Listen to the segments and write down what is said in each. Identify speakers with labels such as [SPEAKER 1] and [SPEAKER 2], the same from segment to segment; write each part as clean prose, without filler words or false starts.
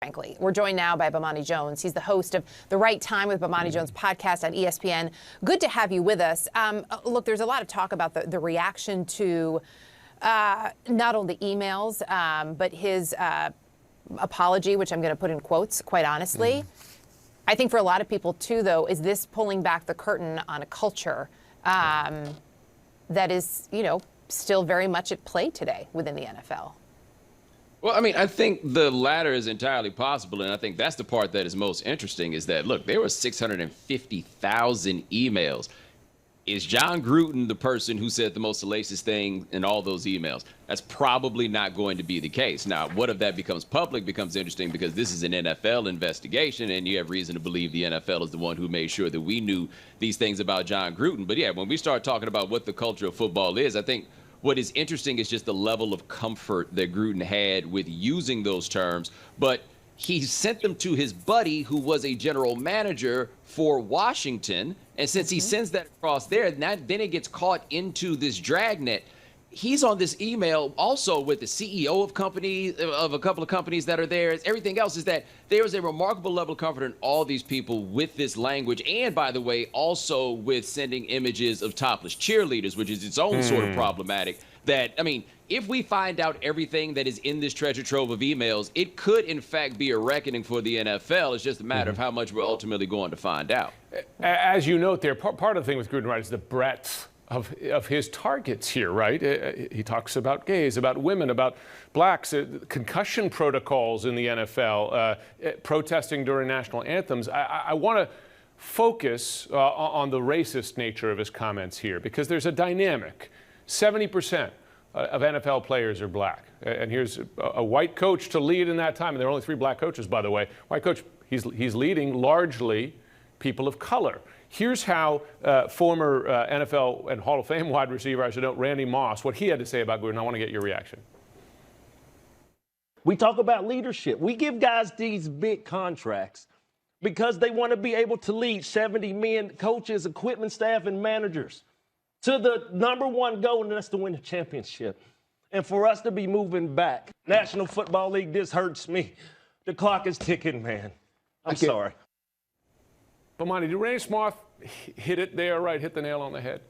[SPEAKER 1] frankly. We're joined now by Bomani Jones. He's the host of The Right Time with Bomani Jones podcast on ESPN. Good to have you with us. Look, there's a lot of talk about the reaction to not only emails, but his apology, which I'm going to put in quotes, quite honestly. I think for a lot of people, too, though, is this pulling back the curtain on a culture that is, still very much at play today within the NFL?
[SPEAKER 2] Well, I mean, I think the latter is entirely possible, and I think that's the part that is most interesting is that, look, there were 650,000 emails. Is Jon Gruden the person who said the most salacious thing in all those emails? That's probably not going to be the case. Now, what if that becomes public becomes interesting because this is an NFL investigation, and you have reason to believe the NFL is the one who made sure that we knew these things about Jon Gruden. But yeah, when we start talking about what the culture of football is, I think what is interesting is just the level of comfort that Gruden had with using those terms. But he sent them to his buddy who was a general manager for Washington. And since he sends that across there, then it gets caught into this dragnet. He's on this email also with the CEO of a couple of companies that are there. Everything else is that there is a remarkable level of comfort in all these people with this language. And by the way, also with sending images of topless cheerleaders, which is its own sort of problematic. That, I mean, if we find out everything that is in this treasure trove of emails, it could, in fact, be a reckoning for the NFL. It's just a matter of how much we're ultimately going to find out.
[SPEAKER 3] As you note there, part of the thing with Gruden, right, is the breadth of his targets here, right? He talks about gays, about women, about blacks, concussion protocols in the NFL, protesting during national anthems. I want to focus on the racist nature of his comments here because there's a dynamic. 70% of NFL players are black. And here's a white coach to lead in that time. And there are only 3 black coaches, by the way. White coach, he's leading largely people of color. Here's how former NFL and Hall of Fame wide receiver, I should note, Randy Moss, what he had to say about Gruden. I want to get your reaction.
[SPEAKER 4] We talk about leadership. We give guys these big contracts because they want to be able to lead 70 men, coaches, equipment staff, and managers to the number one goal, and that's to win the championship. And for us to be moving back, National Football League, this hurts me. The clock is ticking, man. I'm sorry.
[SPEAKER 3] Bomani, did Randy Moss hit it there, right? Hit the nail on the head?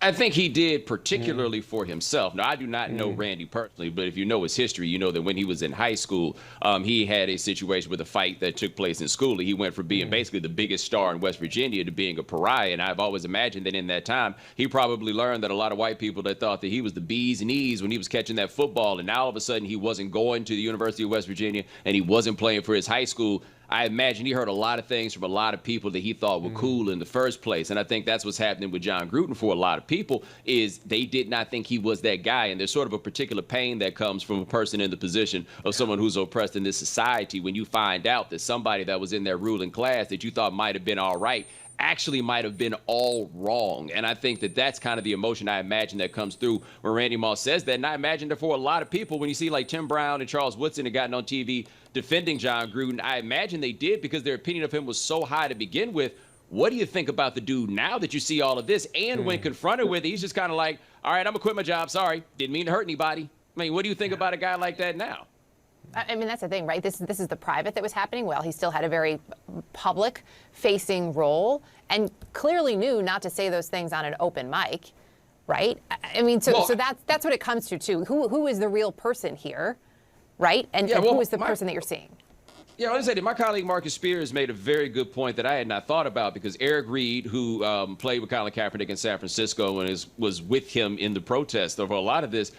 [SPEAKER 2] I think he did, particularly for himself. Now, I do not know Randy personally, but if you know his history, you know that when he was in high school, he had a situation with a fight that took place in school. He went from being basically the biggest star in West Virginia to being a pariah. And I've always imagined that in that time, he probably learned that a lot of white people that thought that he was the bee's knees when he was catching that football. And now all of a sudden he wasn't going to the University of West Virginia and he wasn't playing for his high school. I imagine he heard a lot of things from a lot of people that he thought were cool in the first place. And I think that's what's happening with Jon Gruden for a lot of people is they did not think he was that guy. And there's sort of a particular pain that comes from a person in the position of someone who's oppressed in this society when you find out that somebody that was in their ruling class that you thought might have been all right actually might have been all wrong. And I think that that's kind of the emotion I imagine that comes through when Randy Moss says that. And I imagine that for a lot of people, when you see like Tim Brown and Charles Woodson had gotten on TV defending Jon Gruden, I imagine they did because their opinion of him was so high to begin with. What do you think about the dude now that you see all of this? And when confronted with it, he's just kind of like, all right, I'm going to quit my job. Sorry. Didn't mean to hurt anybody. I mean, what do you think about a guy like that now?
[SPEAKER 1] I mean, that's the thing, right? This is the private that was happening. Well, he still had a very public-facing role and clearly knew not to say those things on an open mic, right? I mean, so that's what it comes to, too. Who is the real person here, right? And who is the person that you're seeing?
[SPEAKER 2] Yeah, I want to say that my colleague Marcus Spears made a very good point that I had not thought about because Eric Reed, who played with Colin Kaepernick in San Francisco and was with him in the protest over a lot of this,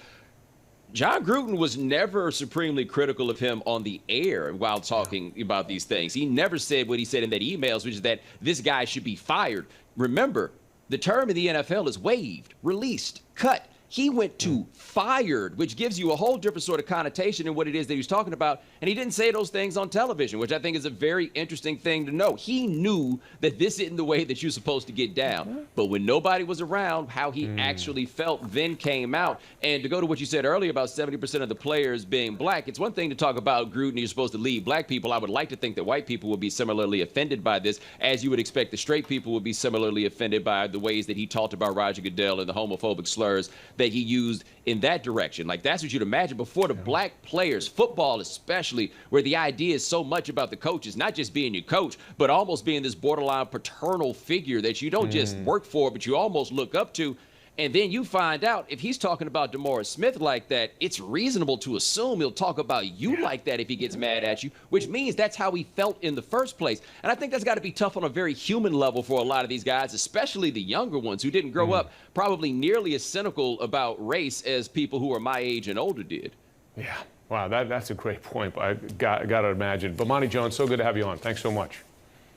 [SPEAKER 2] Jon Gruden was never supremely critical of him on the air while talking about these things. He never said what he said in that emails, which is that this guy should be fired. Remember, the term in the NFL is waived, released, cut. He went to fired, which gives you a whole different sort of connotation in what it is that he was talking about. And he didn't say those things on television, which I think is a very interesting thing to know. He knew that this isn't the way that you're supposed to get down. But when nobody was around, how he actually felt then came out. And to go to what you said earlier about 70% of the players being black, it's one thing to talk about Gruden, you're supposed to lead black people. I would like to think that white people would be similarly offended by this, as you would expect the straight people would be similarly offended by the ways that he talked about Roger Goodell and the homophobic slurs that he used in that direction. Like, that's what you'd imagine. Before the black players, football especially, where the idea is so much about the coaches, not just being your coach, but almost being this borderline paternal figure that you don't just work for, but you almost look up to. And then you find out if he's talking about DeMaurice Smith like that, it's reasonable to assume he'll talk about you like that if he gets mad at you, which means that's how he felt in the first place. And I think that's got to be tough on a very human level for a lot of these guys, especially the younger ones who didn't grow up probably nearly as cynical about race as people who are my age and older did.
[SPEAKER 3] Yeah. Wow, that's a great point. I got to imagine. Bomani Jones, so good to have you on. Thanks so much.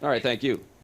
[SPEAKER 2] All right, thank you.